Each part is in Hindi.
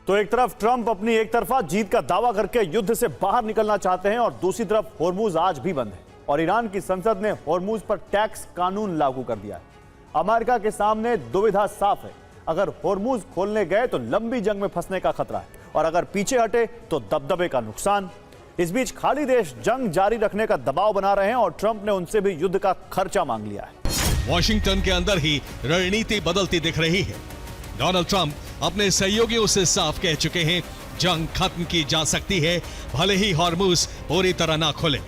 तो एक तरफ ट्रंप अपनी एक तरफा जीत का दावा करके युद्ध से बाहर निकलना चाहते हैं और दूसरी तरफ होर्मुज आज भी बंद है और ईरान की संसद ने होर्मुज पर टैक्स कानून लागू कर दिया है। अमेरिका के सामने दुविधा साफ है, अगर होर्मुज खोलने गए तो लंबी जंग में फंसने का खतरा है और अगर पीछे हटे तो दबदबे का नुकसान। इस बीच खाड़ी देश जंग जारी रखने का दबाव बना रहे हैं और ट्रंप ने उनसे भी युद्ध का खर्चा मांग लिया है। वॉशिंगटन के अंदर ही रणनीति बदलती दिख रही है। डोनाल्ड ट्रंप अपने सहयोगियों से साफ कह चुके हैं, जंग खत्म की जा सकती है भले ही होर्मुज पूरी तरह ना खुले।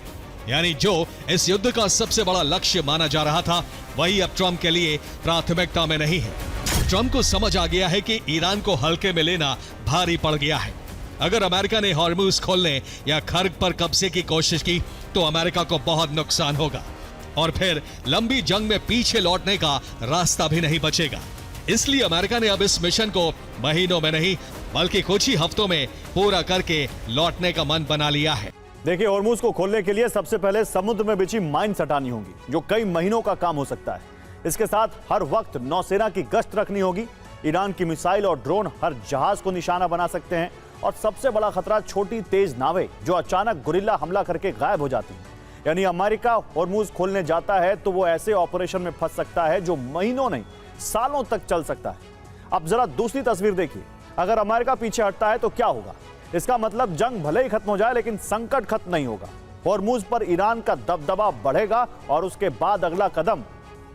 यानी जो इस युद्ध का सबसे बड़ा लक्ष्य माना जा रहा था वही अब ट्रंप के लिए प्राथमिकता में नहीं है। ट्रंप को समझ आ गया है कि ईरान को हल्के में लेना भारी पड़ गया है। अगर अमेरिका ने होर्मुज खोलने या खर्ग पर कब्जे की कोशिश की तो अमेरिका को बहुत नुकसान होगा और फिर लंबी जंग में पीछे लौटने का रास्ता भी नहीं बचेगा। इसलिए अमेरिका ने अब इस मिशन को महीनों में नहीं बल्कि कुछ ही हफ्तों में पूरा करके लौटने का मन बना लिया है। देखिए, होर्मुज को खोलने के लिए सबसे पहले समुद्र में बिछी माइंस हटानी होगी, जो कई महीनों का काम हो सकता है। इसके साथ हर वक्त नौसेना की गश्त रखनी होगी। ईरान की मिसाइल और ड्रोन हर जहाज को निशाना बना सकते हैं और सबसे बड़ा खतरा छोटी तेज नावें जो अचानक गुरिल्ला हमला करके गायब हो जाती हैं। यानी अमेरिका होर्मुज खोलने जाता है तो वो ऐसे ऑपरेशन में फंस सकता है जो महीनों नहीं सालों तक चल सकता है। अब जरा दूसरी तस्वीर देखिए, अगर अमेरिका पीछे हटता है तो क्या होगा? इसका मतलब जंग भले ही खत्म हो जाए लेकिन संकट खत्म नहीं होगा। होर्मुज पर ईरान का दबदबा बढ़ेगा और उसके बाद अगला कदम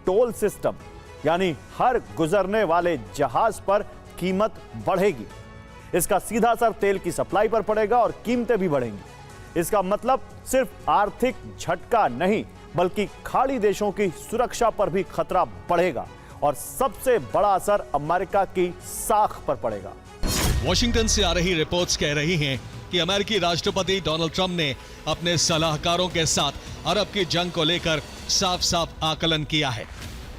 टोल सिस्टम, यानी हर गुजरने वाले जहाज पर कीमत बढ़ेगी। इसका सीधा असर तेल की सप्लाई पर पड़ेगा और कीमतें भी बढ़ेंगी। इसका मतलब सिर्फ आर्थिक झटका नहीं बल्कि खाड़ी देशों की सुरक्षा पर भी खतरा बढ़ेगा और सबसे बड़ा असर अमेरिका की साख पर पड़ेगा। वॉशिंगटन से आ रही रिपोर्ट्स कह रही हैं कि अमेरिकी राष्ट्रपति डोनाल्ड ट्रंप ने अपने सलाहकारों के साथ अरब की जंग को लेकर साफ साफ आकलन किया है।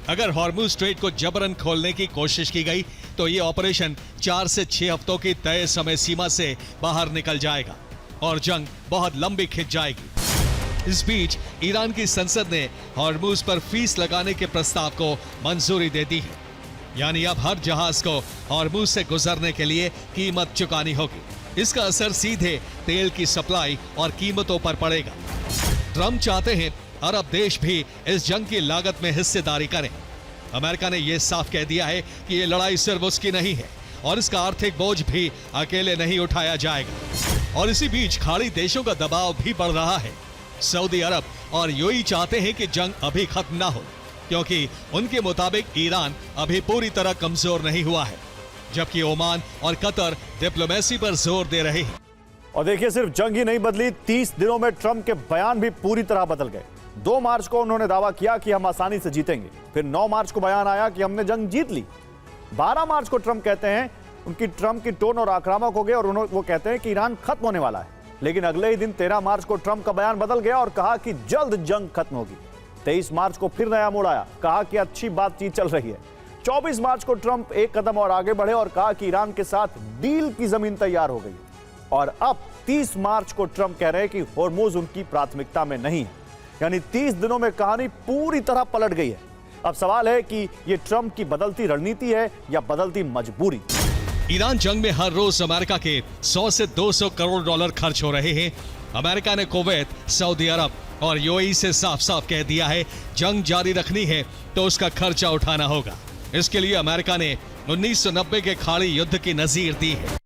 अगर होर्मुज स्ट्रेट को जबरन खोलने की कोशिश की गई तो ये ऑपरेशन 4 से 6 हफ्तों की तय समय सीमा से बाहर निकल जाएगा और जंग बहुत लंबी खिंच जाएगी। इस बीच ईरान की संसद ने होर्मुज पर फीस लगाने के प्रस्ताव को मंजूरी दे दी है। यानी अब हर जहाज को होर्मुज से गुजरने के लिए कीमत चुकानी होगी। इसका असर सीधे तेल की सप्लाई और कीमतों पर पड़ेगा। ट्रंप चाहते हैं अरब देश भी इस जंग की लागत में हिस्सेदारी करें। अमेरिका ने यह साफ कह दिया है कि यह लड़ाई सिर्फ उसकी नहीं है और इसका आर्थिक बोझ भी अकेले नहीं उठाया जाएगा। और इसी बीच खाड़ी देशों का दबाव भी बढ़ रहा है। सऊदी अरब और यूएई चाहते हैं कि जंग अभी खत्म ना हो, क्योंकि उनके मुताबिक ईरान अभी पूरी तरह कमजोर नहीं हुआ है, जबकि ओमान और कतर डिप्लोमेसी पर जोर दे रहे हैं। और देखिए, सिर्फ जंग ही नहीं बदली, 30 दिनों में ट्रंप के बयान भी पूरी तरह बदल गए। 2 मार्च को उन्होंने दावा किया कि हम आसानी से जीतेंगे, फिर 9 मार्च को बयान आया कि हमने जंग जीत ली। 12 मार्च को ट्रंप कहते हैं ट्रंप की टोन और आक्रामक हो गए और वो कहते हैं कि ईरान खत्म होने वाला है। लेकिन अगले ही दिन 13 मार्च को ट्रंप का बयान बदल गया और कहा कि जल्द जंग खत्म होगी। 23 मार्च को फिर नया मोड़ आया, कहा कि अच्छी बातचीत चल रही है। 24 मार्च को ट्रंप एक कदम और आगे बढ़े और कहा कि ईरान के साथ डील की जमीन तैयार हो गई। और अब 30 मार्च को ट्रंप कह रहे हैं कि होर्मुज उनकी प्राथमिकता में नहीं है। यानी 30 दिनों में कहानी पूरी तरह पलट गई है। अब सवाल है कि यह ट्रंप की बदलती रणनीति है या बदलती मजबूरी। ईरान जंग में हर रोज अमेरिका के 100 से 200 करोड़ डॉलर खर्च हो रहे हैं। अमेरिका ने कुवैत, सऊदी अरब और यूएई से साफ साफ कह दिया है, जंग जारी रखनी है तो उसका खर्चा उठाना होगा। इसके लिए अमेरिका ने 1990 के खाड़ी युद्ध की नजीर दी है।